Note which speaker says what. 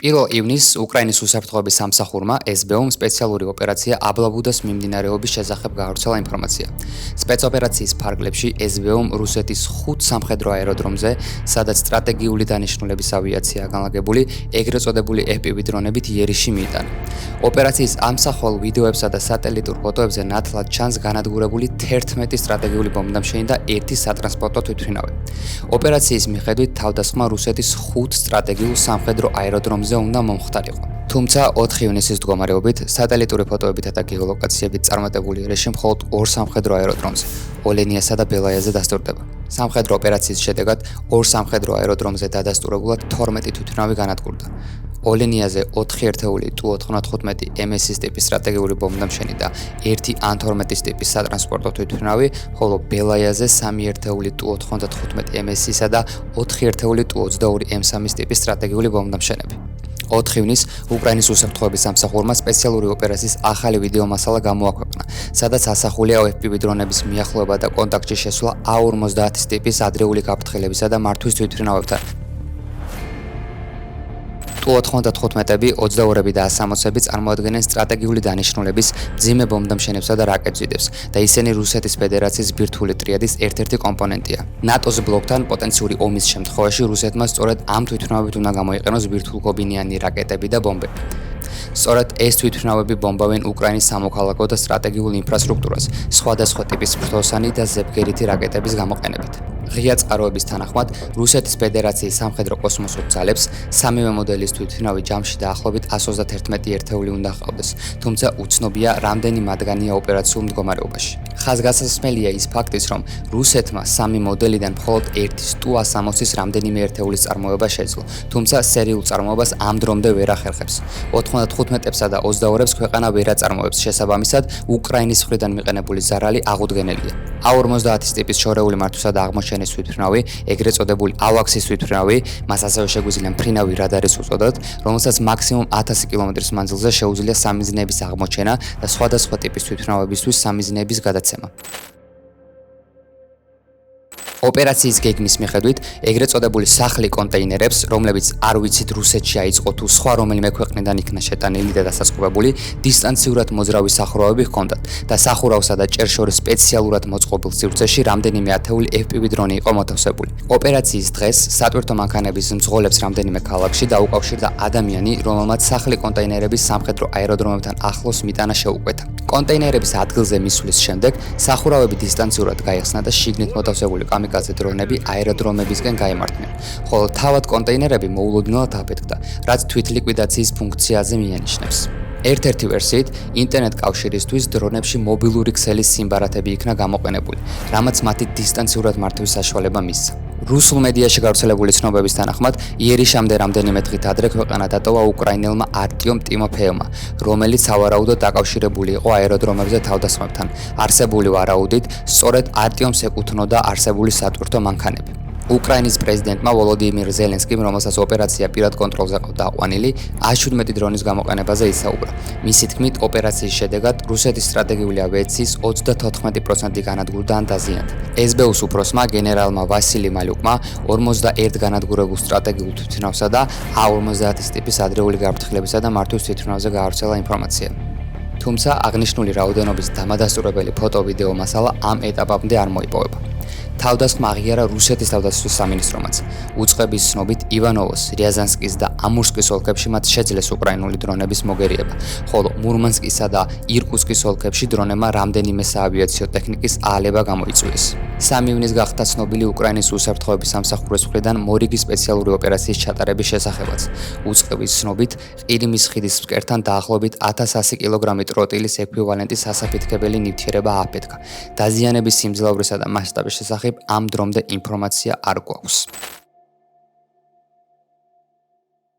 Speaker 1: 1 ივნისს უკრაინის უსაფრთხოების სამსახურმა SBU-მ სპეციალური ოპერაცია აბლაბუდას მიმდინარეობის შესახებ გაავრცელა ინფორმაცია. სპეცოპერაციის ფარგლებში SBU-მ რუსეთის 5 სამხედრო აეროდრომზე, სადაც სტრატეგიული დანიშნულების ავიაციაა განლაგებული, ეგრეთ წოდებული FPV დრონებით იერიში მიიტანა. ოპერაციის ამსახველ ვიდეოებსა და სატელიტურ ფოტოებზე ნათლად ჩანს განადგურებული 11 სტრატეგიული ბომბდამშენი და 1 სატრანსპორტო თვითმფრინავი. ოპერაციის მიხედვით თავდასხმა რუსეთის 5 სტრატეგიულ სამხედრო აეროდრომზე უნდა მომხდარიყო. თუმცა 4 ივნისის მდგომარეობით სატელიტური ფოტოებითა და გეოლოკაციებით წარმატებული რეჟიმი მხოლოდ 2 სამხედრო აეროდრომზე, ოლენიასა და ბელაიაზე დასტურდება. სამხედრო ოპერაციის შედეგად 2 სამხედრო აეროდრომზე დადასტურებულად 12 თვითმფრინავი განადგურდა. ოლენიაზე 4 ერთეული Tu-95 MS-ის ტიპის სტრატეგიული ბომბდამშენი და 1 An-12 ტიპის სატრანსპორტო თვითმფრინავი, ხოლო ბელაიაზე 3 ერთეული Tu-95 MS-ისა და 4 ერთეული Tu-22 M3-ის ტიპის სტრატეგიული ბომბდამშენები. 4 ივნისს უკრაინის უსაფრთხოების სამსახურმა სპეციალური ოპერაციის ახალი ვიდეო მასალა გამოაქვეყნა, სადაც ასახულია FPV დრონების მიახლოება და კონტაქტში შესვლა A-50 ტიპის ადრეული გაფრთხილებისა და მართვის თვითმფრინავებთან. Tu-95-ები, 22-ები და A-60-ები წარმოადგენენ სტრატეგიული დანიშნულების მძიმე ბომბდამშენებსა და რაკეტ ძვიდებს და ისინი რუსეთის ფედერაციის ბირთვული ტრიადის ერთ-ერთი კომპონენტია. ნატოს ბლოკთან პოტენციური ომის შემთხვევაში რუსეთმა სწორედ ამ თვითმფრინავებით უნდა გამოიყენოს ბირთვულკობინიანი რაკეტები და ბომბები. სწორედ ეს თვითმფრინავები ბომბავენ უკრაინის სამოქალაქო და სტრატეგიულ ინფრასტრუქტურას, სხვადასხვა ტიპის ფრთოსანი და ზებგერითი რაკეტების გამოყენებით. ღია წყაროების თანახმად, რუსეთის ფედერაციის სამხედრო კოსმოსურ ძალებს სამივე მოდელის თვითმფრინავი ჯამში დაახლოებით 131 ერთეული უნდა ჰყავდეს, თუმცა უცნობია, რამდენი მათგანია ოპერაციულ მდგომარეობაში. ხაზგასმელია ის ფაქტიც, რომ რუსეთმა სამი მოდელიდან მხოლოდ ერთის Tu-160-ის რამდენიმე ერთეულის წარმოება შეძლო, თუმცა სერიულ წარმოებას ამ დრომდე ვერ ახერხებს. 95-ებსა და 22-ებს ქვეყანა ვერ აწარმოებს, შესაბამისად, უკრაინის მხრიდან მიყენებული ზარალი აღუდგენელია. A-50 ტიპის შორეული მართვისა და აღმოჩენის თვითმფრინავი, ეგრეთ წოდებული AWACS-ის თვითმფრინავი, მას ასევე შეგვიძლია მფრინავი რადარის უწოდოთ, რომელსაც მაქსიმუმ 1000 კილომეტრის მანძილზე შეუძლია სამიზნეების აღმოჩენა და სხვადასხვა ტიპის თვითმფრინავებისთვის სამიზნეების გადაცემა. ოპერაციის გეგმის მიხედვით, ეგრეთ წოდებული სახლი კონტეინერებს, რომლებიც არ ვიცით რუსეთში აიწყო თუ სხვა რომელიმე ქვეყნიდან იქნა შეტანილი და დასაწყობებული, დისტანციურად მოძრავი სახურავები ჰქონდათ და სახურავსა და ჭერს შორის სპეციალურად მოწყობილ სივრცეში რამდენიმე ათეული FPV დრონი იყო მოთავსებული. ოპერაციის დღეს სატვირთო მანქანების მძღოლებს რამდენიმე ქალაქში დაუკავშირდა ადამიანი, რომელმაც სახლი კონტეინერების სამხედრო აეროდრომებთან ახლოს მიტანა შეუკვეთა. კონტეინერების ადგილზე მისვლის შემდეგ სახურავები დისტანციურად გაიხსნა და შიგნით მოთავსებული კამიკაძე დრონები აეროდრომებისკენ გაემართნენ, ხოლო თავად კონტეინერები მოულოდნელად აფეთქდა, რაც თვითლიკვიდაციის ფუნქციაზე მიანიშნებს. ერთ-ერთი ვერსიით, ინტერნეტ კავშირისთვის დრონებში მობილური ქსელის სიმბარათები იქნა გამოყენებული, რამაც მათი დისტანციურად მართვის საშუალება მისცა. რუსულ მედიაში გავრცელებული ცნობების თანახმად, იერიშამდე რამდენიმე დღით ადრე ქვეყანა დატოვა უკრაინელმა არტიომ ტიმოფეევმა, რომელიც სავარაუდოდ დაკავშირებული იყო აეროდრომებზე თავდასხმებთან. არსებული ვარაუდით, სწორედ არტიომს ეკუთვნოდა არსებული სატვირთო მანქანები. უკრაინის პრეზიდენტმა ვოლოდიმირ ზელენსკიმ, რომელსაც ოპერაცია პირად კონტროლზე ყავდა აყვანილი, A-17 დრონის გამოყენებაზე ისაუბრა. მისი თქმით, ოპერაციის შედეგად რუსეთის სტრატეგიული ავიაციის 34% განადგურდა ან დაზიანდა. SBU-ს უფროსმა გენერალმა ვასილი მალუკმა 51 განადგურებულ სტრატეგიულ თვითმფრინავსა და A-50 ტიპის ადრეული გაფრთხილებისა და მართვის თვითმფრინავზე გაავრცელა ინფორმაცია. თუმცა აღნიშნული რაოდენობის დამადასტურებელი ფოტო-ვიდეო მასალა ამ ეტაპამდე არ მოიპოვება. თავდასხმა აღიარა რუსეთის თავდაცვის სამინისტრომაც. უწყების ცნობით ივანოვოს, რიაზანსკის და ამურსკის ოლქებში მათ შეძლეს უკრაინული დრონების მოგერიება, ხოლო მურმანსკისა და ირკუტსკის ოლქებში დრონებმა რამდენიმე საავიაციო ტექნიკის აალება გამოიწვიეს. 3 ივნისს გახდა ცნობილი უკრაინის უსაფრთხოების სამსახურის მხრიდან მორიგი სპეციალური ოპერაციის ჩატარების შესახებაც. უწყების ცნობით, ყირიმის ხიდის ფსკერთან დაახლოებით 1100 კილოგრამი ტროტილის ექვივალენტის სასაფეთქებელი ნივთიერება ააფეთქა. დაზიანების სიმძლავრისა და მასშტაბის შესახებ ამ დრომდე ინფორმაცია არ გვაქვს.